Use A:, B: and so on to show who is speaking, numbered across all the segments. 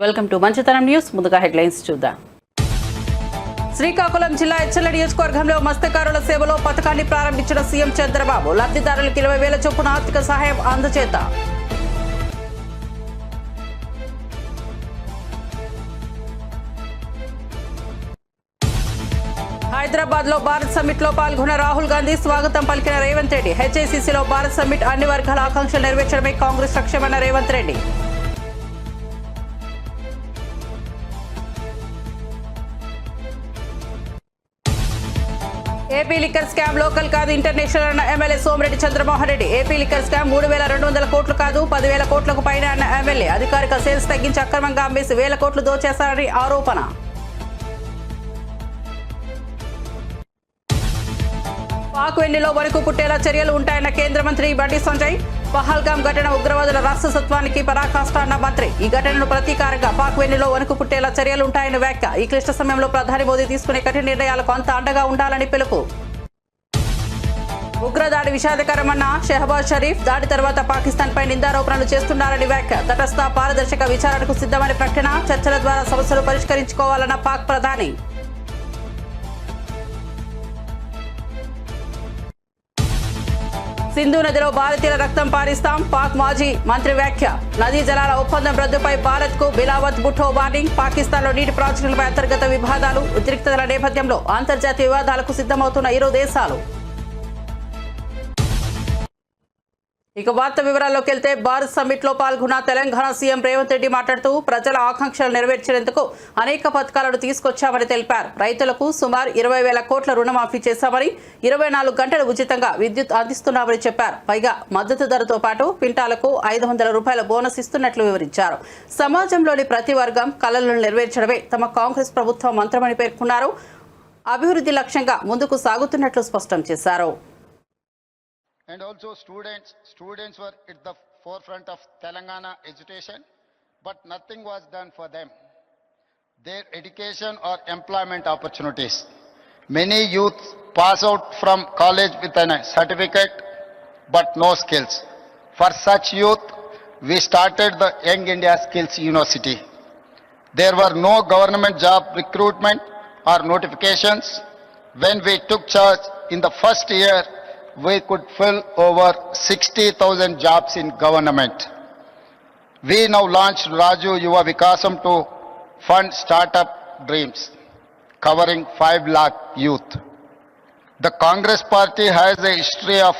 A: Welcome to మంచితనం news. ముందుగా headlines చూద్దాం. శ్రీకాకుళం జిల్లా ఎచ్చర్ల నియోజకవర్గంలో మత్స్యకారుల సేవలో పథకాన్ని ప్రారంభించిన సీఎం చంద్రబాబు. లబ్ధిదారులకు 20,000 చొప్పున ఆర్థిక సహాయం అందజేత. హైదరాబాద్ లో భారత్ సమ్మిట్ లో పాల్గొన్న రాహుల్ గాంధీ స్వాగతం పలికిన రేవంత్ రెడ్డి. హెచ్ఐసిసిలో భారత్ సమ్మిట్ అన్ని వర్గాల ఆకాంక్షలు నెరవేర్చడమే కాంగ్రెస్ లక్ష్యమన్న Revanth Reddy. AP liquor scam local కాదు ఇంటర్నేషనల్ అన్న MLA Somireddy Chandramohan Reddy. AP liquor scam 3,200 కోట్లు కాదు 10,000 కోట్లకు పైన అన్న ఎమ్మెల్యే. అధికారిక సేల్స్ తగ్గించి అక్రమంగా అమ్మేసి 1,000 కోట్లు దోచేశారని ఆరోపణ. పాక్ వెన్నిలో వణుకు పుట్టేలా చర్యలు ఉంటాయన్న కేంద్ర మంత్రి బండి సంజయ్. పహల్గాం ఘటన ఉగ్రవాదుల రాక్షసత్వానికి పరాకాష్ట అన్న మంత్రి. ఈ ఘటనను ప్రతీకారంగా పాక్ వెన్నిలో వణుకు పుట్టేలా చర్యలు ఉంటాయన్న వ్యాఖ్య. ఈ క్లిష్ట సమయంలో ప్రధాని మోదీ తీసుకునే కఠిన నిర్ణయాలకు అంత అండగా ఉండాలని పిలుపు. ఉగ్రదాడి విషాదకరమన్న షెహబాజ్ షరీఫ్. దాడి తర్వాత పాకిస్తాన్ పై నిందారోపణలు చేస్తున్నారని వ్యాఖ్య. తటస్థ పారదర్శక విచారణకు సిద్ధమని ప్రకటన. చర్చల ద్వారా సమస్యలు పరిష్కరించుకోవాలన్న పాక్ ప్రధాని. సింధు నదిలో భారతీయుల రక్తం పారిస్తాం. పాక్ మాజీ మంత్రి వ్యాఖ్య. నదీ జలాల ఒప్పందం రద్దుపై భారత్ కు బిలావత్ భుట్టో వార్నింగ్. పాకిస్తాన్ లో నీటి ప్రాజెక్టులపై అంతర్గత వివాదాలు, ఉద్రిక్తతల నేపథ్యంలో అంతర్జాతీయ వివాదాలకు సిద్ధమవుతున్న ఇరు దేశాలు. ఇక వార్త వివరాల్లోకి వెళ్తే, భారత్ సమ్మిట్ లో పాల్గొన్న తెలంగాణ సీఎం రేవంత్ రెడ్డి మాట్లాడుతూ ప్రజల ఆకాంక్షలు నెరవేర్చేందుకు అనేక పథకాలను తీసుకొచ్చామని తెలిపారు. రైతులకు సుమారు 20,000 కోట్ల రుణమాఫీ చేశామని, 24 గంటలు ఉచితంగా విద్యుత్ అందిస్తున్నామని చెప్పారు. పైగా మద్దతు ధరతో పాటు క్వింటాలకు 500 రూపాయల బోనస్ ఇస్తున్నట్లు వివరించారు. సమాజంలోని ప్రతి వర్గం కలలను నెరవేర్చడమే తమ కాంగ్రెస్ ప్రభుత్వం మంత్రమని పేర్కొన్నారు. అభివృద్ధి లక్ష్యంగా ముందుకు సాగుతున్నట్లు స్పష్టం చేశారు.
B: And also students were at the forefront of Telangana education, but nothing was done for them, their education or employment opportunities. Many youth pass out from college with a certificate but no skills. For such youth, we started the Young India Skills University. There were no government job recruitment or notifications. When we took charge in the first year, we could fill over 60,000 jobs in government. We now launched Raju Yuva Vikasam to fund startup dreams, covering 5 lakh youth. The Congress party has a history of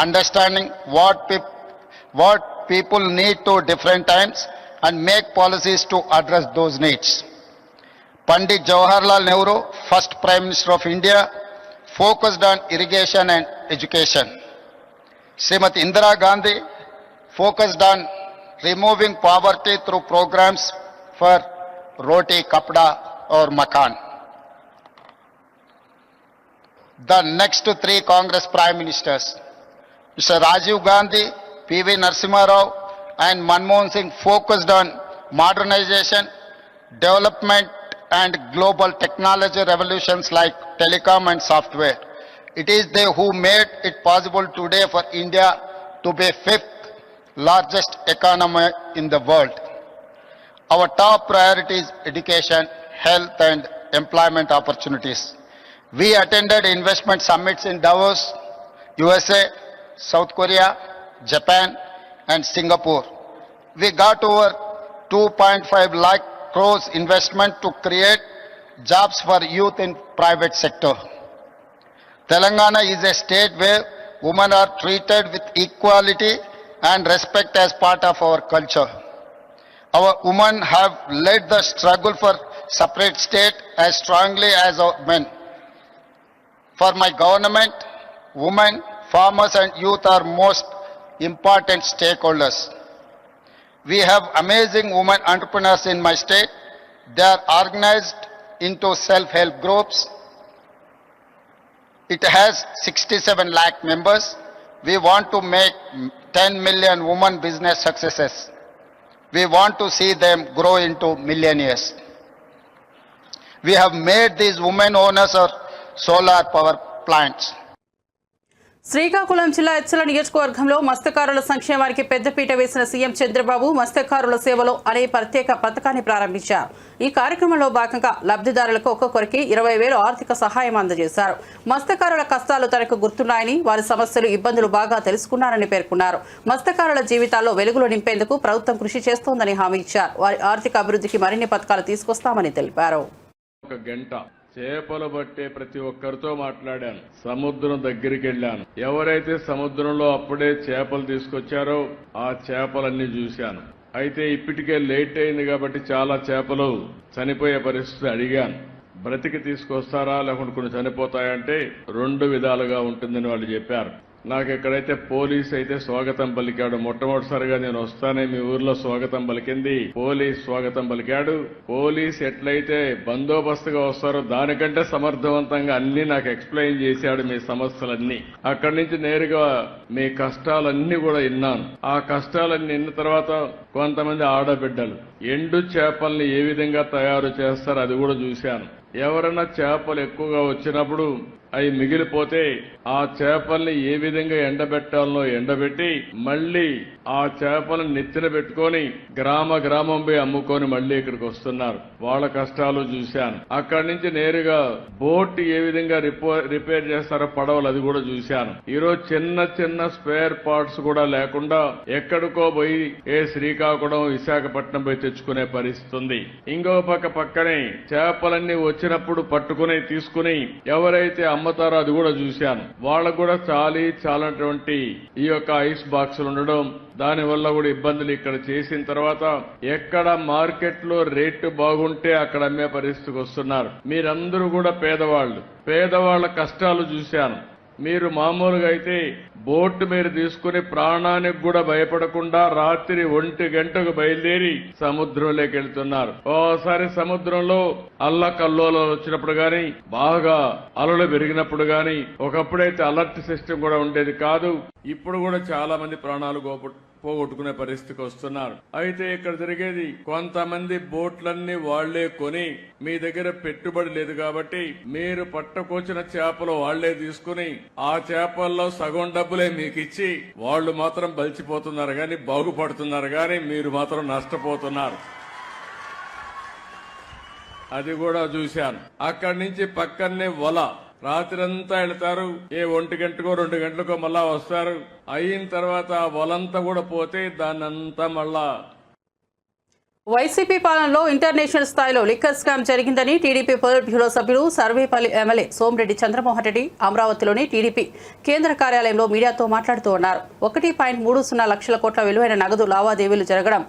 B: understanding what people need to different times and make policies to address those needs. Pandit Jawaharlal Nehru, first Prime Minister of India, focused on irrigation and education. Srimati Indira Gandhi focused on removing poverty through programs for roti, kapda or makan. The next 3 Congress Prime Ministers, Mr. Rajiv Gandhi, P.V. Narasimha Rao and Manmohan Singh focused on modernization, development and global technology revolutions like telecom and software. It is they who made it possible today for India to be 5th largest economy in the world. Our top priority is education, health and employment opportunities. We attended investment summits in Davos, USA, South Korea, Japan and Singapore. We got over 2.5 lakh crores investment to create jobs for youth in private sector. Telangana is a state where women are treated with equality and respect as part of our culture. Our women have led the struggle for separate state as strongly as our men. For my government, women, farmers and youth are most important stakeholders. We have amazing women entrepreneurs in my state. They are organized into self-help groups. It has 67 lakh members. We want to make 10 million women business successes. We want to see them grow into millionaires. We have made these women owners of solar power plants.
A: Srikakulam జిల్లా ఎచ్చల నియోజకవర్గంలో మత్స్యకారుల సంక్షేమానికి పెద్దపీట వేసిన CM Chandrababu మత్స్యకారుల సేవలో అనే ప్రత్యేక పథకాన్ని ప్రారంభించారు. ఈ కార్యక్రమంలో భాగంగా లబ్ధిదారులకు ఒక్కొక్కరికి 20,000 ఆర్థిక సహాయం అందజేశారు. మత్స్యకారుల కష్టాలు తనకు గుర్తున్నాయని, వారి సమస్యలు, ఇబ్బందులు బాగా తెలుసుకున్నారని పేర్కొన్నారు. మత్స్యకారుల జీవితాల్లో వెలుగులు నింపేందుకు ప్రభుత్వం కృషి చేస్తోందని హామీ ఇచ్చారు. వారి ఆర్థిక అభివృద్ధికి మరిన్ని పథకాలు తీసుకొస్తామని తెలిపారు.
C: చేపలు పట్టే ప్రతి ఒక్కరితో మాట్లాడాను. సముద్రం దగ్గరికి వెళ్ళాను. ఎవరైతే సముద్రంలో అప్పుడే చేపలు తీసుకొచ్చారో ఆ చేపలన్నీ చూశాను. అయితే ఇప్పటికే లేట్ అయింది కాబట్టి చాలా చేపలు చనిపోయే పరిస్థితి. అడిగాను, బ్రతికి తీసుకొస్తారా లేకుంటే కొన్ని చనిపోతాయంటే 2 విధాలుగా ఉంటుందని వాళ్ళు చెప్పారు. నాకు ఎక్కడైతే పోలీస్ అయితే స్వాగతం పలికాడు. మొట్టమొదటిసారిగా నేను వస్తానే మీ ఊర్లో స్వాగతం పలికింది పోలీస్ స్వాగతం పలికాడు. పోలీస్ ఎట్లయితే బందోబస్తుగా వస్తారో దానికంటే సమర్థవంతంగా అన్ని నాకు ఎక్స్ప్లెయిన్ చేశాడు, మీ సమస్యలన్నీ. అక్కడి నుంచి నేరుగా మీ కష్టాలన్నీ కూడా విన్నాను. ఆ కష్టాలన్నీ విన్న తర్వాత కొంతమంది ఆడబిడ్డలు ఎండు చేపల్ని ఏ విధంగా తయారు చేస్తారో అది కూడా చూశాను. ఎవరైనా చేపలు ఎక్కువగా వచ్చినప్పుడు అవి మిగిలిపోతే ఆ చేపల్ని ఏ విధంగా ఎండబెట్టాలనో ఎండబెట్టి మళ్లీ ఆ చేపలను నెత్తిన పెట్టుకొని గ్రామం పోయి అమ్ముకొని మళ్లీ ఇక్కడికి వస్తున్నారు. వాళ్ళ కష్టాలు చూశాను. అక్కడి నుంచి నేరుగా బోట్ ఏ విధంగా రిపేర్ చేస్తారో పడవలు అది కూడా చూశాను. ఈరోజు చిన్న స్పేర్ పార్ట్స్ కూడా లేకుండా ఎక్కడికో పోయి శ్రీకాకుళం, విశాఖపట్నం పోయి తెచ్చుకునే పరిస్థితి ఉంది. ఇంకో పక్కనే చేపలన్నీ వచ్చినప్పుడు పట్టుకుని తీసుకుని ఎవరైతే అమ్ముతారో అది కూడా చూశాను. వాళ్ళకు కూడా చాలటువంటి ఈ యొక్క ఐస్ బాక్సులు ఉండడం, దానివల్ల కూడా ఇబ్బందులు ఇక్కడ చేసిన తర్వాత ఎక్కడ మార్కెట్లో రేటు బాగుంటే అక్కడ అమ్మే పరిస్థితికి వస్తున్నారు. మీరందరూ కూడా పేదవాళ్ల కష్టాలు చూశాను. మీరు మామూలుగా అయితే బోటు మీరు తీసుకుని ప్రాణానికి కూడా భయపడకుండా రాత్రి 1 గంటకు బయలుదేరి సముద్రంలోకి వెళ్తున్నారు. ఓసారి సముద్రంలో అల్లకల్లోలాలు వచ్చినప్పుడు గాని, బాగా అలలు పెరిగినప్పుడు గాని, ఒకప్పుడైతే అలర్ట్ సిస్టమ్ కూడా ఉండేది కాదు. ఇప్పుడు కూడా చాలా మంది ప్రాణాలు పోగొట్టుకునే పరిస్థితికి వస్తున్నారు. అయితే ఇక్కడ జరిగేది కొంతమంది బోట్లన్నీ వాళ్లే కొని, మీ దగ్గర పెట్టుబడి లేదు కాబట్టి మీరు పట్టుకొచ్చిన చేపలు వాళ్లే తీసుకుని ఆ చేపల్లో సగం డబ్బులే మీకు ఇచ్చి వాళ్ళు మాత్రం బలిచిపోతున్నారు గాని, బాగుపడుతున్నారు గాని మీరు మాత్రం నష్టపోతున్నారు. అది కూడా చూశాను. అక్కడి నుంచి పక్కనే వల రాత్రంతా వెళ్తారు. 1 గంటకో 2 గంటలకో మళ్ళా వస్తారు. అయిన తర్వాత ఆ వలంతా కూడా పోతే దాన్నంతా మళ్ళా.
A: వైసీపీ పాలనలో ఇంటర్నేషనల్ స్థాయిలో లిక్కర్ స్కామ్ జరిగిందని టీడీపీ పొలిట్ బ్యూరో సభ్యులు సర్వేపల్లి ఎమ్మెల్యే సోమిరెడ్డి చంద్రమోహన్ రెడ్డి అమరావతిలోని టీడీపీ కేంద్ర కార్యాలయంలో మీడియాతో మాట్లాడుతూ ఉన్నారు. 1.30 లక్షల కోట్ల విలువైన నగదు లావాదేవీలు జరగడం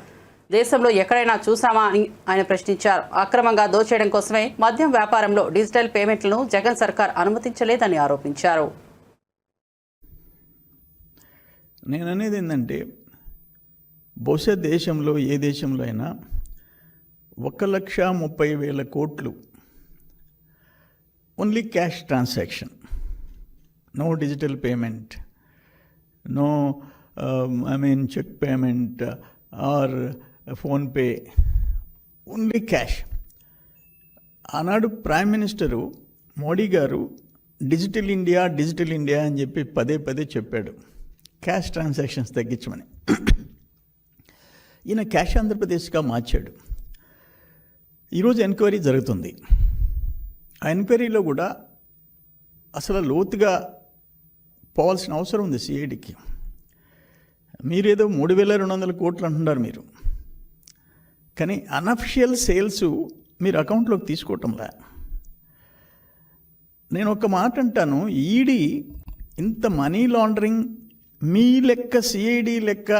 A: దేశంలో ఎక్కడైనా చూసామా అని ఆయన ప్రశ్నించారు. అక్రమంగా దోచేయడం కోసమే మద్యం వ్యాపారంలో డిజిటల్ పేమెంట్లను జగన్ సర్కార్ అనుమతించలేదని ఆరోపించారు.
D: నేననేది ఏంటంటే, బహుశా దేశంలో ఏ దేశంలో అయినా 1,30,000 కోట్లు only cash transaction, no digital payment, no cheque payment or PhonePe, only cash. ఆనాడు ప్రైమ్ మినిస్టరు మోడీ గారు డిజిటల్ ఇండియా అని చెప్పి పదే చెప్పాడు, క్యాష్ ట్రాన్సాక్షన్స్ తగ్గించమని. ఈయన క్యాష్ ఆంధ్రప్రదేశ్గా మార్చాడు. ఈరోజు ఎంక్వైరీ జరుగుతుంది. ఆ ఎంక్వైరీలో కూడా అసలు లోతుగా పోవాల్సిన అవసరం ఉంది సిఐడికి. మీరేదో 3,200 కోట్లు అంటున్నారు మీరు, కానీ అనఫిషియల్ సేల్స్ మీరు అకౌంట్లోకి తీసుకోవటంలా. నేను ఒక మాట అంటాను, ఈడీ ఇంత మనీ లాండరింగ్ మీ లెక్క, సిఐడి లెక్క,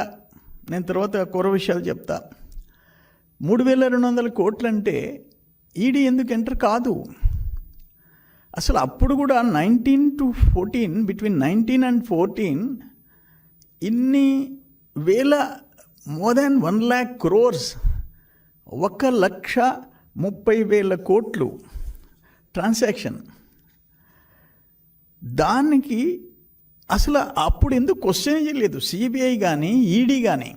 D: నేను తర్వాత కూర విషయాలు చెప్తా. 3,200 కోట్లు అంటే ఈడీ ఎందుకు ఎంటర్ కాదు? అసలు అప్పుడు కూడా 19 to 14, బిట్వీన్ 19 and 14 ఇన్ని వేల, మోర్ దాన్ 1 lakh crores, 1,30,000 కోట్లు ట్రాన్సాక్షన్. దానికి అసలు అప్పుడు ఎందుకు క్వశ్చన్ చేయలేదు సిబిఐ కానీ, ఈడీ కానీ.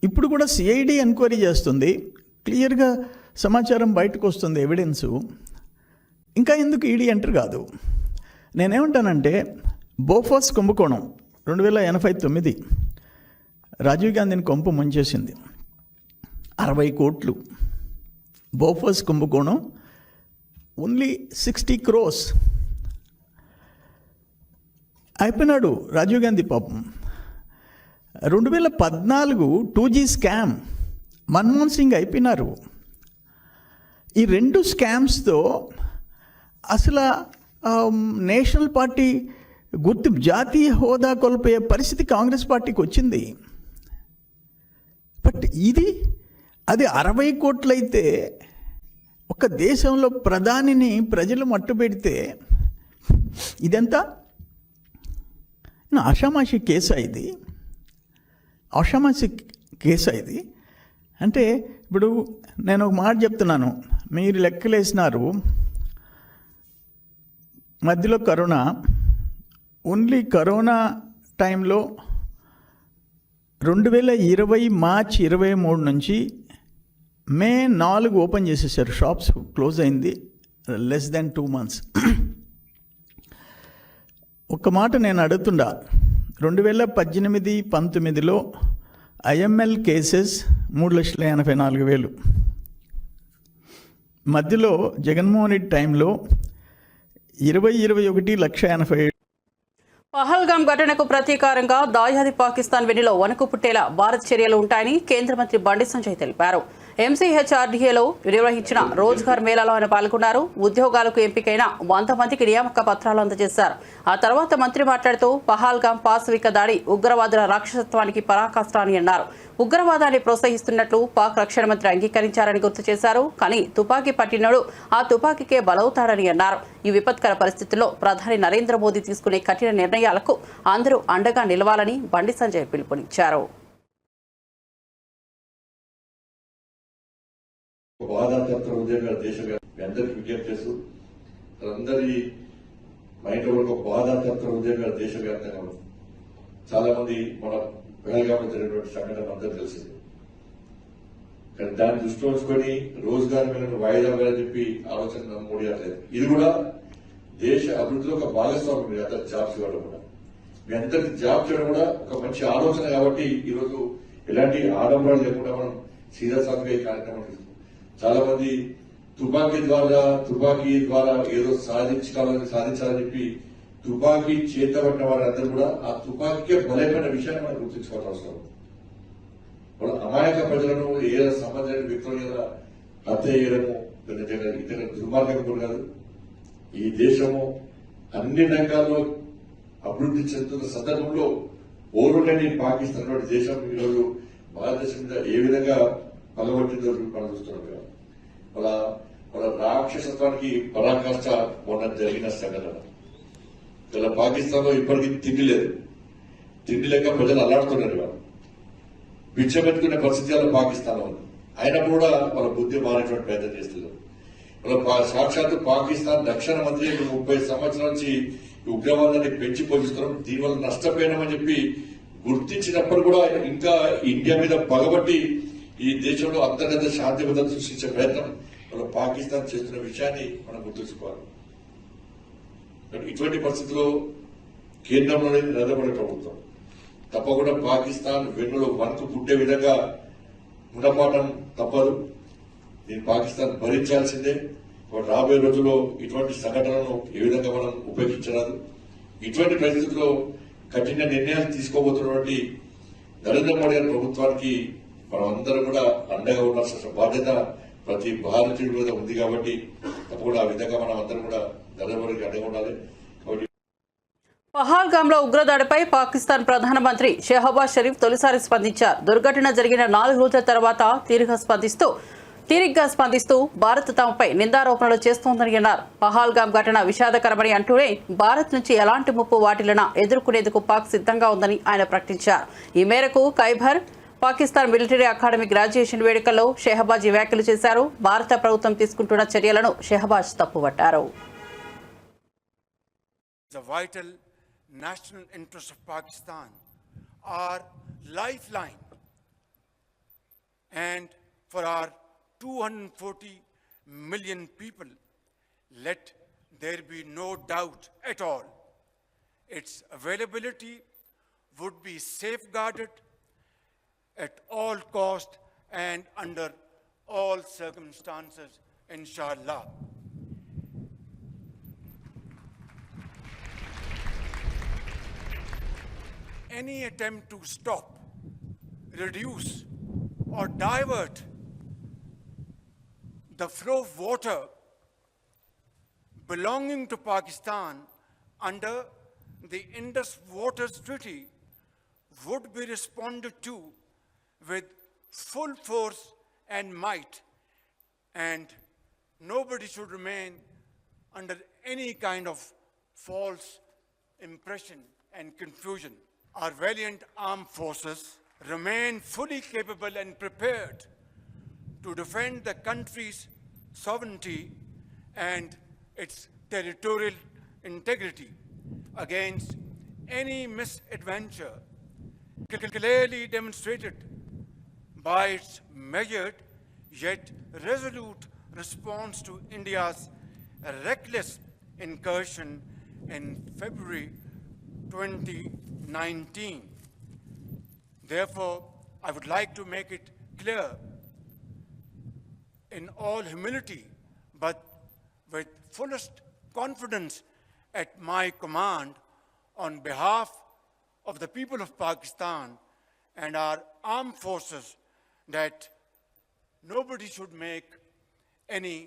D: ఇప్పుడు కూడా సిఐడి ఎంక్వైరీ చేస్తుంది, క్లియర్గా సమాచారం బయటకు వస్తుంది, ఎవిడెన్సు. ఇంకా ఎందుకు ఈడీ ఎంటర్ కాదు? నేనేమంటానంటే, బోఫోర్స్ కుంభకోణం 2089 రాజీవ్ గాంధీని కొంపు ముంచేసింది. 60 కోట్లు. బోఫోర్స్ కుంభకోణం ఓన్లీ 60 crores. అయిపోయినాడు రాజీవ్ గాంధీ పాపం. 2014 2G స్కామ్, మన్మోహన్ సింగ్ అయిపోయినారు. ఈ 2 స్కామ్స్తో అసలు నేషనల్ పార్టీ గుర్తు జాతీయ హోదా కోల్పోయే పరిస్థితి కాంగ్రెస్ పార్టీకి వచ్చింది. బట్ అది 60 కోట్లయితే ఒక దేశంలో ప్రధానిని ప్రజలు మట్టుపెడితే ఇదంతా ఆషామాషి కేసా ఇది? ఆషామాషి కేసా ఇది? అంటే ఇప్పుడు నేను ఒక మాట చెప్తున్నాను, మీరు లెక్కలేసినారు. మధ్యలో ఓన్లీ కరోనా టైంలో 2020 మార్చ్ 23 నుంచి మే 4 ఓపెన్ చేసేసారు. షాప్స్ క్లోజ్ అయింది లెస్ దెన్ 2 months. ఒక మాట నేను అడుగుతుండా, 2018-19లో IML కేసెస్ 3,84,000. మధ్యలో జగన్మోహన్ రెడ్డి టైంలో 1,80,80,000.
A: పహల్గామ్ ఘటనకు ప్రతీకారంగా దాయాది పాకిస్తాన్ వెన్నులో వణుకు పుట్టేలా భారత్ చర్యలు ఉంటాయని కేంద్ర మంత్రి బండి సంజయ్ తెలిపారు. MCHRDAలో నిర్వహించిన రోజ్గార్ మేళాలో ఆయన పాల్గొన్నారు. ఉద్యోగాలకు ఎంపికైన 100 మందికి నియామక పత్రాలు అందజేశారు. ఆ తర్వాత మంత్రి మాట్లాడుతూ పహల్గామ్ పాశవిక దాడి ఉగ్రవాదుల రాక్షసత్వానికి పరాకాష్ట అని అన్నారు. ఉగ్రవాదాన్ని ప్రోత్సహిస్తున్నట్లు పాక్ రక్షణ మంత్రి అంగీకరించారని గుర్తు చేశారు. కానీ తుపాకీ పట్టినోడు ఆ తుపాకీకే బలవుతాడని అన్నారు. ఈ విపత్కర పరిస్థితుల్లో ప్రధాని నరేంద్ర మోదీ తీసుకునే కఠిన నిర్ణయాలకు అందరూ అండగా నిలవాలని బండి సంజయ్ పిలుపునిచ్చారు.
E: బాధాతత్వ ఉద్యోగాల దేశవ్యాప్తంగా అందరికీ విజ్ఞప్తి చేస్తూ అందరి మైండ్లో ఒక బాధాతత్వ ఉద్యోగాల దేశవ్యాప్తంగా ఉంది. చాలా మంది మన పహల్గామ్లో జరిగినటువంటి సంఘటన అందరూ తెలిసింది. కానీ దాన్ని దృష్టిలో ఉంచుకొని రోజుగారి మీద వాయిదా వేయాలని చెప్పి ఆలోచన మోడీ లేదు. ఇది కూడా దేశ అభివృద్ధిలో ఒక భాగస్వామ్యం. మీ అందరికి జాబ్స్ ఇవ్వడం కూడా, మీ అందరికి జాబ్ చేయడం కూడా ఒక మంచి ఆలోచన. కాబట్టి ఈరోజు ఎలాంటి ఆడంబరాలు లేకుండా మనం సీదా సాగుగా ఈ కార్యక్రమం తీసుకుంటాం. చాలా మంది తుపాకీ ద్వారా ఏదో సాధించాలని చెప్పి తుపాకీ చేతబట్టిన వారందరూ కూడా ఆ తుపాకీకే బలైపోయిన విషయాన్ని మనం గుర్తుంచుకోవాల్సిన అవసరం. వాళ్ళ అమాయక ప్రజలను ఏ సంబంధమైన వ్యక్తుల మీద హత్య చేయడము ఇతర దుర్మార్గం కూడా కాదు. ఈ దేశము అన్ని రంగాల్లో అభివృద్ధి చెందుతున్న సందర్భంలో ఓరులేని పాకిస్తాన్ వంటి దేశం ఈరోజు భారతదేశం మీద ఏ విధంగా పగబట్టిందో మనం చూస్తున్నాం. వాళ్ళ రాక్షసత్వానికి పరాకాష్ట మొన్న జరిగిన సంఘటన. ఇలా పాకిస్తాన్ లో ఇప్పటికీ తిండి లేదు. తిండి లేక ప్రజలు అల్లాడుతున్నారు. వాళ్ళు బిచ్చమెత్తుకునే పరిస్థితి వాళ్ళ పాకిస్తాన్ లో ఉంది. అయినప్పుడు కూడా వాళ్ళ బుద్ధి మారేటువంటి ప్రయత్నం చేస్తున్నారు. వాళ్ళ సాక్షాత్తు పాకిస్తాన్ రక్షణ మంత్రి 30 సంవత్సరాల నుంచి ఉగ్రవాదాన్ని పెంచి పోషిస్తున్నాం, దీనివల్ల నష్టపోయినామని చెప్పి గుర్తించినప్పుడు కూడా ఇంకా ఇండియా మీద పగబట్టి ఈ దేశంలో అంతర్గత శాంతి భద్రత సృష్టించే ప్రయత్నం మన పాకిస్తాన్ చేస్తున్న విషయాన్ని మనం గుర్తుంచుకోవాలి. ఇటువంటి పరిస్థితుల్లో కేంద్రంలోనే నిలబడే ప్రభుత్వం తప్పకుండా పాకిస్తాన్ వెన్నులో వణుకు పుట్టే విధంగా గుణపాఠం తప్పదు. దీన్ని పాకిస్తాన్ భరించాల్సిందే. రాబోయే రోజుల్లో ఇటువంటి సంఘటనలను ఏ విధంగా మనం ఉపేక్షించరాదు. ఇటువంటి పరిస్థితుల్లో కఠిన నిర్ణయాలు తీసుకోబోతున్నటువంటి నరేంద్ర మోడీ గారి ప్రభుత్వానికి మనం అందరం కూడా అండగా ఉండాల్సిన బాధ్యత ప్రతి భారతీయుడి మీద ఉంది. కాబట్టి తప్పకుండా ఆ విధంగా మనం అందరం కూడా నరేంద్ర మోడీకి అండగా ఉండాలి. కాబట్టి
A: పహల్గామ్లో ఉగ్రదాడిపై పాకిస్తాన్ ప్రధానమంత్రి షెహబాజ్ షరీఫ్ తొలిసారి స్పందించారు. దుర్ఘటన జరిగిన 4 రోజుల తర్వాత తీరిగ్గా స్పందిస్తూ భారత్ తమపై నిందారోపణలు చేస్తోందని అన్నారు. పహల్గామ్ ఘటన విషాదకరమని అంటూనే భారత్ నుంచి ఎలాంటి ముప్పు వాటిల్లినా ఎదుర్కొనేందుకు పాక్ సిద్ధంగా ఉందని ఆయన ప్రకటించారు. ఈ మేరకు Khyber Pakistan military academy graduation వేడుకల్లో షెహబాజ్ వ్యాఖ్యలు చేశారు. భారత ప్రభుత్వం తీసుకుంటున్న చర్యలను Shehbaz తప్పుపట్టారు.
F: The vital national interests of Pakistan are lifeline, and for our 240 million people, let there be no doubt at all. its availability would be safeguarded at all cost and under all circumstances, inshallah. Any attempt to stop, reduce, or divert the flow of water belonging to Pakistan under the Indus Waters Treaty would be responded to with full force and might, and nobody should remain under any kind of false impression and confusion. Our valiant armed forces remain fully capable and prepared to defend the country's sovereignty and its territorial integrity against any misadventure, clearly demonstrated by its measured yet resolute response to India's reckless incursion in February 2019. Therefore, I would like to make it clear in all humility, but with fullest confidence at my command, on behalf of the people of Pakistan and our armed forces, that nobody should make any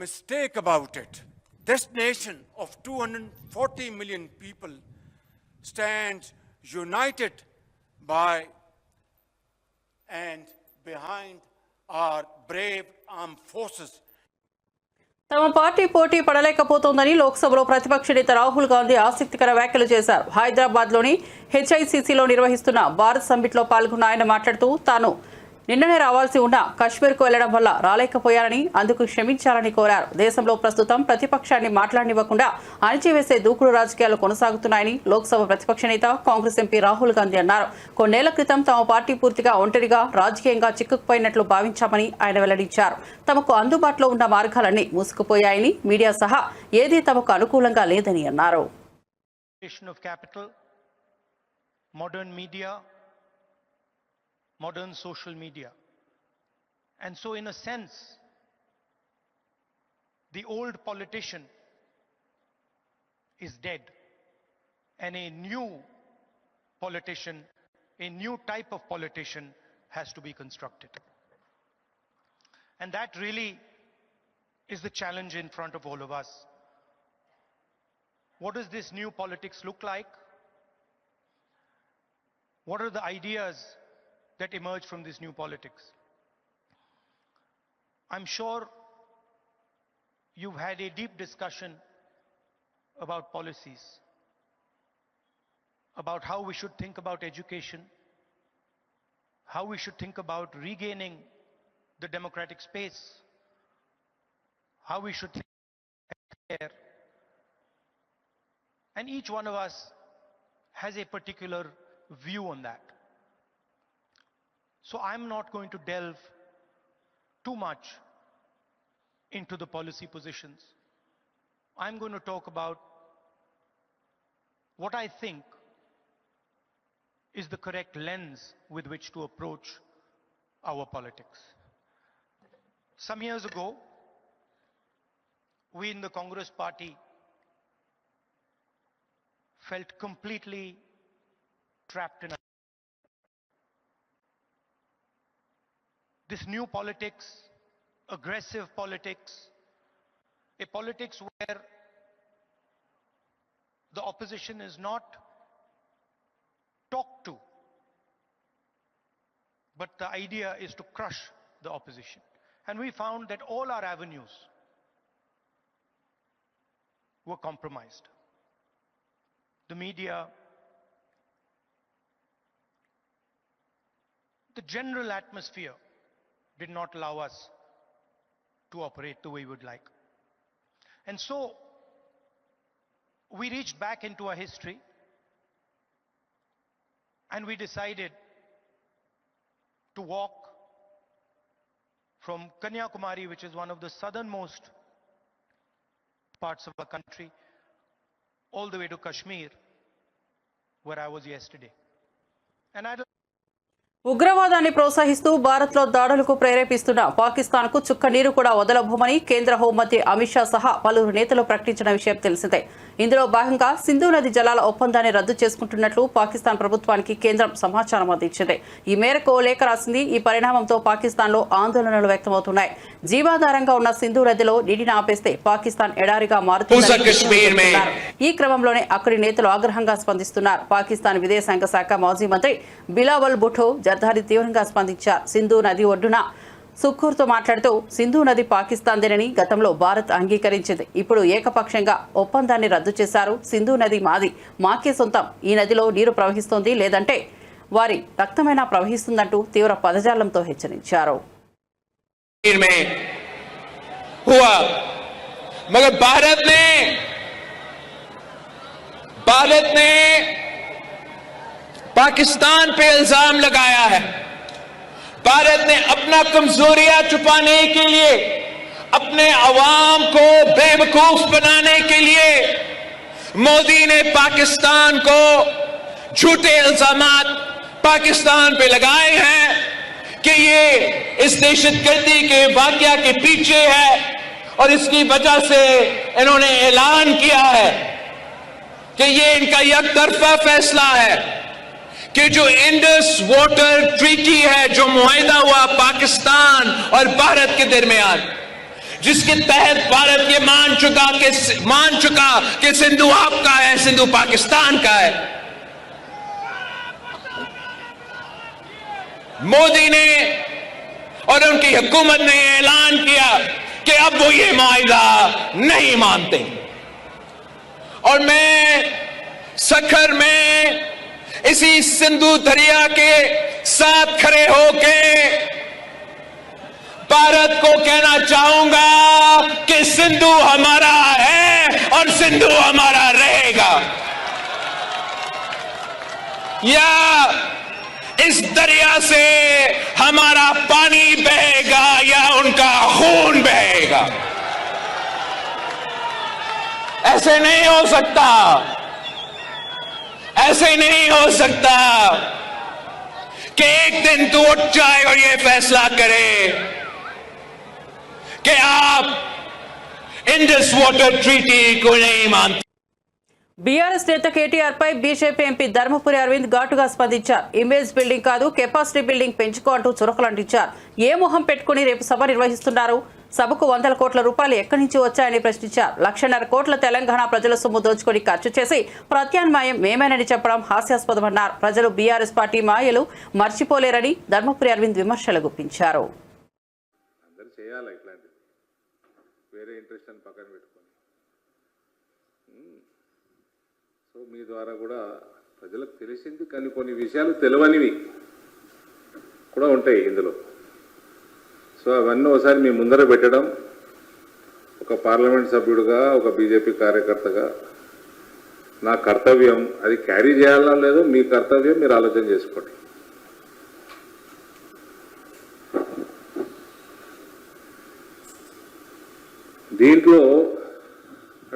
F: mistake about it. This nation of 240 million people stands united by and behind our brave armed forces.
A: తమ party పోటీ పడలేకపోతోందని లోక్సభలో ప్రతిపక్ష నేత రాహుల్ గాంధీ ఆసక్తికర వ్యాఖ్యలు చేశారు. హైదరాబాద్లోని హెచ్ఐసిసిలో నిర్వహిస్తున్న భారత్ సమ్మిట్లో పాల్గొన్న ఆయన మాట్లాడుతూ తాను నిన్ననే రావాల్సి ఉన్న కశ్మీర్కు వెళ్లడం వల్ల రాలేకపోయారని, అందుకు క్షమించాలని కోరారు. దేశంలో ప్రస్తుతం ప్రతిపక్షాన్ని మాట్లాడనివ్వకుండా అణిచివేసే దూకుడు రాజకీయాలు కొనసాగుతున్నాయని లోక్సభ ప్రతిపక్ష నేత కాంగ్రెస్ ఎంపీ రాహుల్ గాంధీ అన్నారు. కొన్నేళ్ల క్రితం తమ పార్టీ పూర్తిగా ఒంటరిగా రాజకీయంగా చిక్కుకుపోయినట్లు భావించామని ఆయన వెల్లడించారు. తమకు అందుబాటులో ఉన్న మార్గాలన్నీ మూసుకుపోయాయని, మీడియా సహా ఏదీ తమకు అనుకూలంగా లేదని అన్నారు.
G: Modern social media. And so in a sense, the old politician is dead and a new politician, a new type of politician has to be constructed. And that really is the challenge in front of all of us. What does this new politics look like? What are the ideas that emerge from this new politics? I'm sure you've had a deep discussion about policies, about how we should think about education, how we should think about regaining the democratic space, how we should think about care. And each one of us has a particular view on that. So I'm not going to delve too much into the policy positions. I'm going to talk about what I think is the correct lens with which to approach our politics. Some years ago, we in the Congress Party felt completely trapped in this new politics, aggressive politics, a politics where the opposition is not talked to, but the idea is to crush the opposition. And we found that all our avenues were compromised. The media, the general atmosphere did not allow us to operate the way we would like. And so we reached back into our history and we decided to walk from Kanyakumari, which is one of the southernmost parts of our country, all the way to Kashmir, where I was yesterday. And I'd
A: ఉగ్రవాదాన్ని ప్రోత్సహిస్తూ భారత్లో దాడులకు ప్రేరేపిస్తున్న పాకిస్తాన్కు చుక్క నీరు కూడా వదలబోమని కేంద్ర హోంమంత్రి అమిత్ షా సహా పలువురు నేతలు ప్రకటించిన విషయం తెలిసిందే. ఇందులో భాగంగా సింధు నది జలాల ఒప్పందాన్ని రద్దు చేసుకుంటున్నట్లు పాకిస్తాన్ ప్రభుత్వానికి కేంద్రం సమాచారం అందించింది. ఈ మేరకు ఓ లేఖ రాసింది. ఈ పరిణామంతో పాకిస్తాన్లో ఆందోళనలు వ్యక్తమవుతున్నాయి. జీవాధారంగా ఉన్న సింధు నదిలో నీటిని ఆపేస్తే పాకిస్తాన్ ఎడారిగా మారుతుందని ఈ క్రమంలోనే అక్కడి నేతలు ఆగ్రహంగా స్పందిస్తున్నారు. పాకిస్తాన్ విదేశాంగ శాఖ మాజీ మంత్రి బిలావల్ భుట్టో జర్దారి తీవ్రంగా స్పందించారు. సింధు నది ఒడ్డున సుఖూర్తో మాట్లాడుతూ సింధు నది పాకిస్తాన్దేనని గతంలో భారత్ అంగీకరించింది. ఇప్పుడు ఏకపక్షంగా ఒప్పందాన్ని రద్దు చేశారు. సింధు నది మాది, మాకే సొంతం. ఈ నదిలో నీరు ప్రవహిస్తోంది, లేదంటే వారి రక్తమైనా ప్రవహిస్తుందంటూ తీవ్ర పదజాలంతో హెచ్చరించారు.
H: भारत ने पाकिस्तान पे इल्जाम लगाया है. भारत ने अपना कमजोरियां छुपाने के लिए, अपने अवाम को बेवकूफ बनाने के लिए मोदी ने पाकिस्तान को झूठे इल्जामात पाकिस्तान पे लगाए हैं कि ये इस दहशतगर्दी के वाकया के पीछे है और इसकी वजह से इन्होंने ऐलान किया है कि ये इनका एकतरफा फैसला है कि जो इंडस वाटर ट्रीटी है, जो मुआहिदा हुआ पाकिस्तान और भारत के दरमियान, जिसके तहत भारत ये मान चुका कि सिंधु आपका है, सिंधु पाकिस्तान का है. मोदी ने और उनकी हुकूमत ने ऐलान किया कि अब वो ये मुआहिदा नहीं मानते. और मैं सखर में इसी सिंधु दरिया के साथ खड़े होके भारत को कहना चाहूंगा कि सिंधु हमारा है और सिंधु हमारा रहेगा. या इस दरिया से हमारा पानी बहेगा या उनका खून बहेगा. ऐसे नहीं हो सकता, ऐसे नहीं हो सकता कि एक दिन तू उठ जाए और ये फैसला करे कि आप इंडस वाटर ट्रीटी को नहीं मानते.
A: బీఆర్ఎస్ నేత కేటీఆర్ పై బీజేపీ ఎంపీ ధర్మపురి అరవింద్ ఘాటుగా స్పందించారు. ఇమేజ్ బిల్డింగ్ కాదు, కెపాసిటీ బిల్డింగ్ పెంచుకో అంటూ చురకలంటించారు. ఏ మొహం పెట్టుకుని రేపు సభ నిర్వహిస్తున్నారు? సభకు 100 కోట్ల రూపాయలు ఎక్కడి నుంచి వచ్చాయని ప్రశ్నించారు. 1,50,000 కోట్ల తెలంగాణ ప్రజల సొమ్ము దోచుకొని ఖర్చు చేసి ప్రత్యామ్నాయం మేమేనని చెప్పడం హాస్యాస్పదమన్నారు. ప్రజలు బీఆర్ఎస్ పార్టీ మాయలు మర్చిపోలేరని ధర్మపురి అరవింద్ విమర్శలు గుప్పించారు.
I: సో మీ ద్వారా కూడా ప్రజలకు తెలిసింది, కానీ కొన్ని విషయాలు తెలియనివి కూడా ఉంటాయి ఇందులో. సో అవన్నీ ఒకసారి మీ ముందర పెట్టడం, ఒక పార్లమెంట్ సభ్యుడిగా, ఒక బీజేపీ కార్యకర్తగా నా కర్తవ్యం. అది క్యారీ చేయాలా లేదో మీ కర్తవ్యం, మీరు ఆలోచన చేసుకోండి. దీంట్లో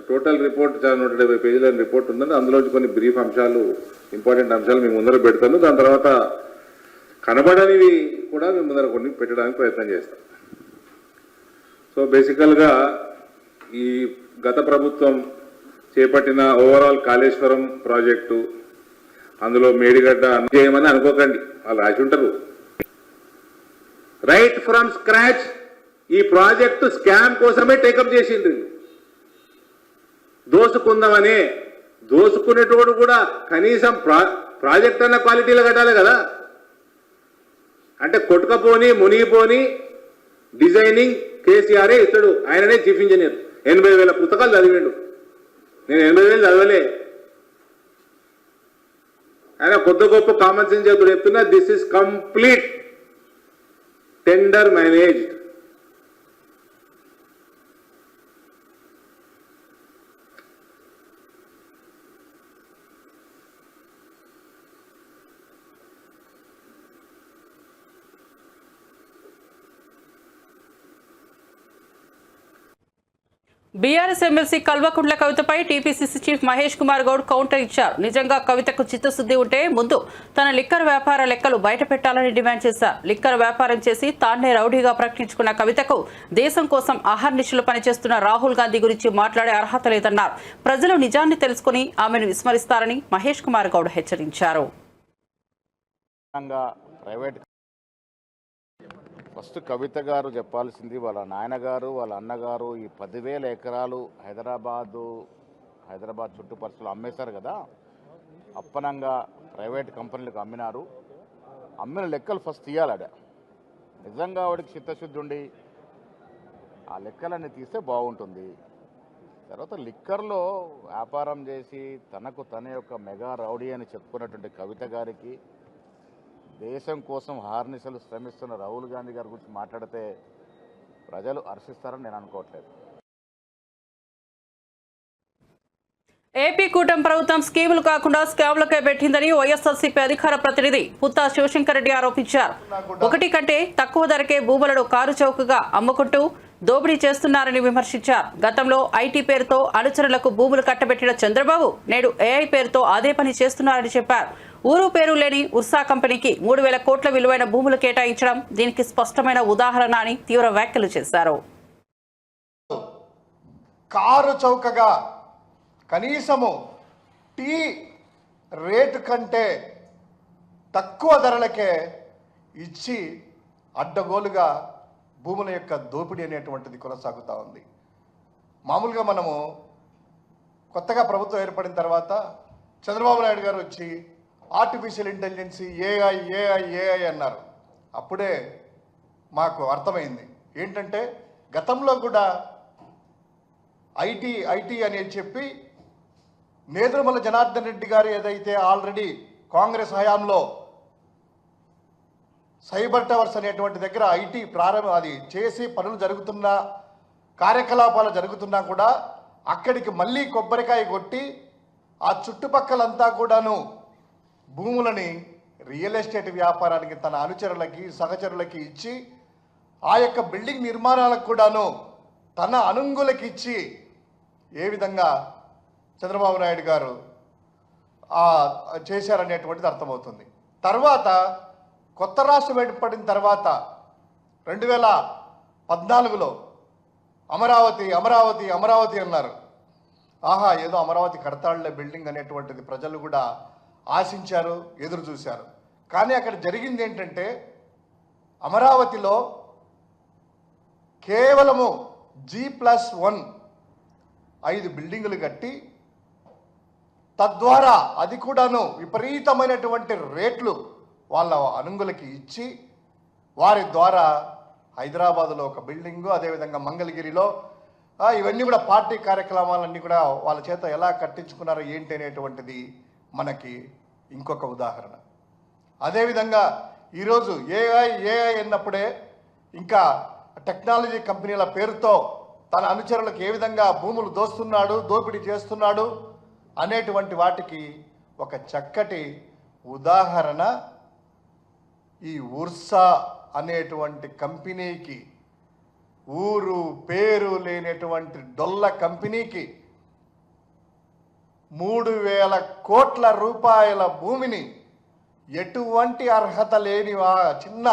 I: టోటల్ రిపోర్ట్ 170 పేజీల రిపోర్ట్ ఉందండి. అందులో కొన్ని బ్రీఫ్ అంశాలు, ఇంపార్టెంట్ అంశాలు మీ ముందర పెడతాను. దాని తర్వాత కనబడనివి కూడా మీ ముందర కొన్ని పెట్టడానికి ప్రయత్నం చేస్తాం. సో బేసికల్గా ఈ గత ప్రభుత్వం చేపట్టిన ఓవరాల్ కాళేశ్వరం ప్రాజెక్టు, అందులో మేడిగడ్డ చేయమని అనుకోకండి, వాళ్ళు రాసి ఉంటారు. రైట్ ఫ్రమ్ స్క్రాచ్ ఈ ప్రాజెక్టు స్కామ్ కోసమే టేకప్ చేసిండ్రు. దోసుకుందామని, దోసుకునేటోడు కూడా కనీసం ప్రాజెక్ట్ అన్న క్వాలిటీలో కట్టాలి కదా. అంటే కొట్టుకపోని మునిగిపోని డిజైనింగ్ కేసీఆరే ఇస్తాడు. ఆయననే చీఫ్ ఇంజనీర్. 80,000 పుస్తకాలు చదివిండు. నేను 80,000 చదవలే. ఆయన కొద్ది గొప్ప కామన్ సెన్స్ చెప్తున్నా. This is complete tender managed.
A: BRS MLC Kalvakuntla కవితపై TPCC chief Mahesh Kumar Goud counter ఇచ్చారు. నిజంగా కవితకు చిత్తశుద్ధి ఉంటే ముందు తన లిక్కర్ వ్యాపార లెక్కలు బయట పెట్టాలని డిమాండ్ చేశారు. లిక్కర్ వ్యాపారం చేసి తానే రౌడీగా ప్రకటించుకున్న కవితకు దేశం కోసం అహర్నిశలు పనిచేస్తున్న రాహుల్ గాంధీ గురించి మాట్లాడే అర్హత లేదన్నారు. ప్రజలు నిజాన్ని తెలుసుకుని ఆమెను విస్మరిస్తారని మహేష్ కుమార్ గౌడ్ హెచ్చరించారు.
J: ఫస్ట్ కవిత గారు చెప్పాల్సింది వాళ్ళ నాయనగారు వాళ్ళ అన్నగారు ఈ 10,000 ఎకరాలు హైదరాబాద్ చుట్టుపక్కల అమ్మేశారు కదా, అప్పనంగా ప్రైవేట్ కంపెనీలకు అమ్మినారు. అమ్మిన లెక్కలు ఫస్ట్ తీయాలడ. నిజంగా వాడికి చిత్తశుద్ధి ఉండి ఆ లెక్కలన్నీ తీస్తే బాగుంటుంది. తర్వాత లిక్కర్లో వ్యాపారం చేసి తనకు తన యొక్క మెగా రౌడీ అని చెప్పుకున్నటువంటి కవిత గారికి దేశం కోసం హార్నిశలు శ్రమిస్తున్న రాహుల్ గాంధీ గారి గురించి మాట్లాడితే ప్రజలు హర్షిస్తారని నేను అనుకోవట్లేదు.
A: ఏపీ కూటమి ప్రభుత్వం స్కీములు కాకుండా స్కామ్లకే పెట్టిందని వైఎస్ఆర్సీపీ అధికార ప్రతినిధి పుత్తా శివశంకర్ రెడ్డి ఆరోపించారు. 1 కంటే తక్కువ ధరకే భూములను కారు చౌకగా అమ్ముకుంటూ దోపిడీ చేస్తున్నారని విమర్శించారు. గతంలో ఐటీ పేరుతో అనుచరులకు భూములు కట్టబెట్టిన చంద్రబాబు నేడు ఏఐ పేరుతో అదే పని చేస్తున్నారని చెప్పారు. ఊరు పేరు లేని ఉర్సా కంపెనీకి 3,000 కోట్ల విలువైన భూములు కేటాయించడం దీనికి స్పష్టమైన ఉదాహరణ అని తీవ్ర వ్యాఖ్యలు చేశారు.
K: కారు చౌకగా కనీసము టీ రేటు కంటే తక్కువ ధరలకే ఇచ్చి అడ్డగోలుగా భూముల యొక్క దోపిడీ అనేటువంటిది కొనసాగుతూ ఉంది. మామూలుగా మనము కొత్తగా ప్రభుత్వం ఏర్పడిన తర్వాత చంద్రబాబు నాయుడు గారు వచ్చి ఆర్టిఫిషియల్ ఇంటెలిజెన్సీ ఏఐ అన్నారు. అప్పుడే మాకు అర్థమైంది ఏంటంటే గతంలో కూడా ఐటీ అని చెప్పి నేదురుమల జనార్దన్ రెడ్డి గారు ఏదైతే ఆల్రెడీ కాంగ్రెస్ హయాంలో సైబర్ టవర్స్ అనేటువంటి దగ్గర ఐటీ అది చేసి పనులు జరుగుతున్నా కార్యకలాపాలు జరుగుతున్నా కూడా అక్కడికి మళ్ళీ కొబ్బరికాయ కొట్టి ఆ చుట్టుపక్కలంతా కూడాను భూములని రియల్ ఎస్టేట్ వ్యాపారానికి తన అనుచరులకి సహచరులకి ఇచ్చి ఆ యొక్క బిల్డింగ్ నిర్మాణాలకు కూడాను తన అనుంగులకి ఇచ్చి ఏ విధంగా చంద్రబాబు నాయుడు గారు చేశారనేటువంటిది అర్థమవుతుంది. తర్వాత కొత్త రాష్ట్రం ఏర్పడిన తర్వాత 2014లో అమరావతి అన్నారు. ఆహా, ఏదో అమరావతి కడతాళ్లే బిల్డింగ్ అనేటువంటిది ప్రజలు కూడా ఆశించారు, ఎదురు చూశారు. కానీ అక్కడ జరిగింది ఏంటంటే అమరావతిలో కేవలము G+1 5 బిల్డింగులు కట్టి తద్వారా అది కూడాను విపరీతమైనటువంటి రేట్లు వాళ్ళ అనుంగులకి ఇచ్చి వారి ద్వారా హైదరాబాదులో ఒక బిల్డింగు, అదేవిధంగా మంగళగిరిలో ఇవన్నీ కూడా పార్టీ కార్యక్రమాలన్నీ కూడా వాళ్ళ చేత ఎలా కట్టించుకున్నారో ఏంటి అనేటువంటిది మనకి ఇంకొక ఉదాహరణ. అదేవిధంగా ఈరోజు ఏఐ అన్నప్పుడే ఇంకా టెక్నాలజీ కంపెనీల పేరుతో తన అనుచరులకు ఏ విధంగా భూములు దోపిడీ చేస్తున్నాడు అనేటువంటి వాటికి ఒక చక్కటి ఉదాహరణ ఈ ఉర్సా అనేటువంటి కంపెనీకి, ఊరు పేరు లేనటువంటి డొల్ల కంపెనీకి 3,000 కోట్ల రూపాయల భూమిని ఎటువంటి అర్హత లేని చిన్న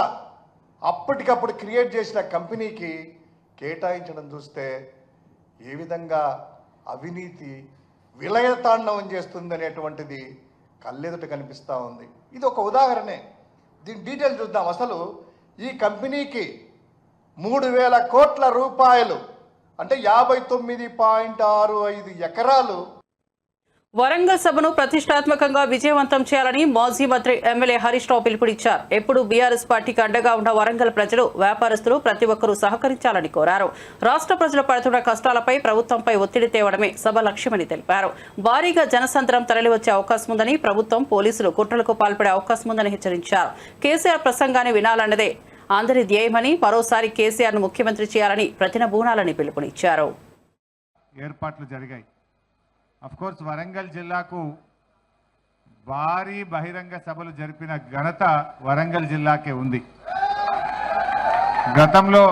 K: అప్పటికప్పుడు క్రియేట్ చేసిన కంపెనీకి కేటాయించడం చూస్తే ఏ విధంగా అవినీతి విలయతాండవం చేస్తుంది అనేటువంటిది కళ్ళెదుట కనిపిస్తూ ఉంది. ఇది ఒక ఉదాహరణే. దీని డీటెయిల్ చూద్దాం. అసలు ఈ కంపెనీకి 3,000 కోట్ల రూపాయలు అంటే 59.65 ఎకరాలు.
A: వరంగల్ సభను ప్రతిష్టాత్మకంగా విజయవంతం చేయాలని మాజీ మంత్రి ఎమ్మెల్యే హరీష్ రావు పిలుపునిచ్చారు. ఎప్పుడు బీఆర్ఎస్ పార్టీకి అండగా ఉన్న వరంగల్ ప్రజలు, వ్యాపారస్తులు ప్రతి ఒక్కరూ సహకరించాలని కోరారు. రాష్ట్ర ప్రజలు పడుతున్న కష్టాలపై ప్రభుత్వంపై ఒత్తిడి తేవడమే సభ లక్ష్యమని తెలిపారు. భారీగా జనసంద్రం తరలివచ్చే అవకాశం ఉందని, ప్రభుత్వం పోలీసులు కుట్రలకు పాల్పడే అవకాశం ఉందని హెచ్చరించారు. కేసీఆర్ ప్రసంగాన్ని వినాలన్నదే అందరి ధ్యేయమని, మరోసారి కేసీఆర్ను ముఖ్యమంత్రి చేయాలని ప్రతినబూనాలని పిలుపునిచ్చారు.
L: ఏర్పాట్లు జరిగాయి. కోర్స్ వరంగల్ జిల్లాకు భారీ బహిరంగ సభలు జరిపిన ఘనత వరంగల్ జిల్లాకే ఉంది. గతంలో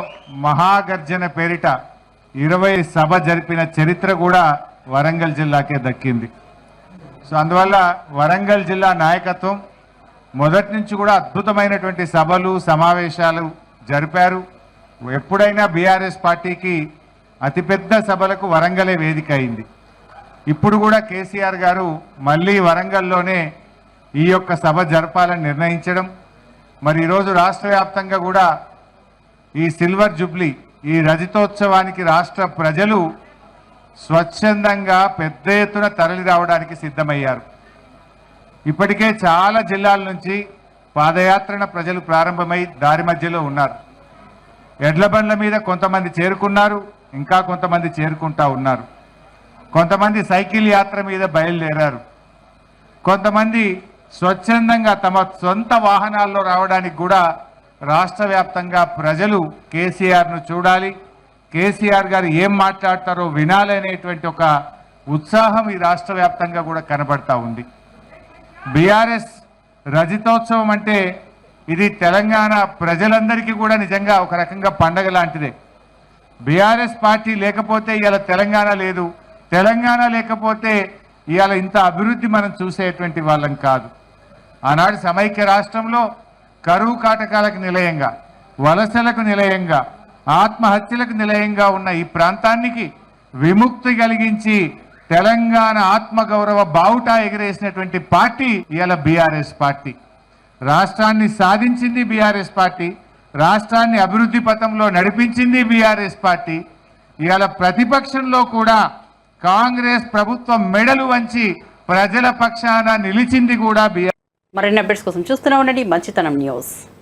L: మహాగర్జన పేరిట 20 సభ జరిపిన చరిత్ర కూడా వరంగల్ జిల్లాకే దక్కింది. సో అందువల్ల వరంగల్ జిల్లా నాయకత్వం మొదటి నుంచి కూడా అద్భుతమైనటువంటి సభలు సమావేశాలు జరిపారు. ఎప్పుడైనా బీఆర్ఎస్ పార్టీకి అతిపెద్ద సభలకు వరంగలే వేదిక అయింది. ఇప్పుడు కూడా కేసీఆర్ గారు మళ్ళీ వరంగల్లోనే ఈ యొక్క సభ జరపాలని నిర్ణయించడం, మరి ఈరోజు రాష్ట్ర వ్యాప్తంగా కూడా ఈ సిల్వర్ జూబ్లీ ఈ రజతోత్సవానికి రాష్ట్ర ప్రజలు స్వచ్ఛందంగా పెద్ద ఎత్తున తరలి రావడానికి సిద్ధమయ్యారు. ఇప్పటికే చాలా జిల్లాల నుంచి పాదయాత్రన ప్రజలు ప్రారంభమై దారి మధ్యలో ఉన్నారు. ఎడ్ల బండ్ల మీద కొంతమంది చేరుకున్నారు, ఇంకా కొంతమంది చేరుకుంటా ఉన్నారు. కొంతమంది సైకిల్ యాత్ర మీద బయలుదేరారు. కొంతమంది స్వచ్ఛందంగా తమ సొంత వాహనాల్లో రావడానికి కూడా రాష్ట్ర వ్యాప్తంగా ప్రజలు కేసీఆర్ను చూడాలి, కేసీఆర్ గారు ఏం మాట్లాడతారో వినాలనేటువంటి ఒక ఉత్సాహం ఈ రాష్ట్ర వ్యాప్తంగా కూడా కనబడతా ఉంది. బీఆర్ఎస్ రజతోత్సవం అంటే ఇది తెలంగాణ ప్రజలందరికీ కూడా నిజంగా ఒక రకంగా పండగ లాంటిదే. బీఆర్ఎస్ పార్టీ లేకపోతే ఇవాళ తెలంగాణ లేదు, తెలంగాణ లేకపోతే ఇవాళ ఇంత అభివృద్ధి మనం చూసేటువంటి వాళ్ళం కాదు. ఆనాడు సమైక్య రాష్ట్రంలో కరువు కాటకాలకు నిలయంగా, వలసలకు నిలయంగా, ఆత్మహత్యలకు నిలయంగా ఉన్న ఈ ప్రాంతానికి విముక్తి కలిగించి తెలంగాణ ఆత్మగౌరవ బావుటా ఎగిరేసినటువంటి పార్టీ ఇవాళ బీఆర్ఎస్ పార్టీ. రాష్ట్రాన్ని సాధించింది బీఆర్ఎస్ పార్టీ, రాష్ట్రాన్ని అభివృద్ధి పథంలో నడిపించింది బీఆర్ఎస్ పార్టీ. ఇవాళ ప్రతిపక్షంలో కూడా కాంగ్రెస్ ప్రభుత్వం మెడలు వంచి ప్రజల పక్షాన నిలిచింది కూడా బీఆర్ఎస్.
A: మరిన్ని అప్డేట్స్ కోసం చూస్తూనే ఉండండి మంచితనం న్యూస్.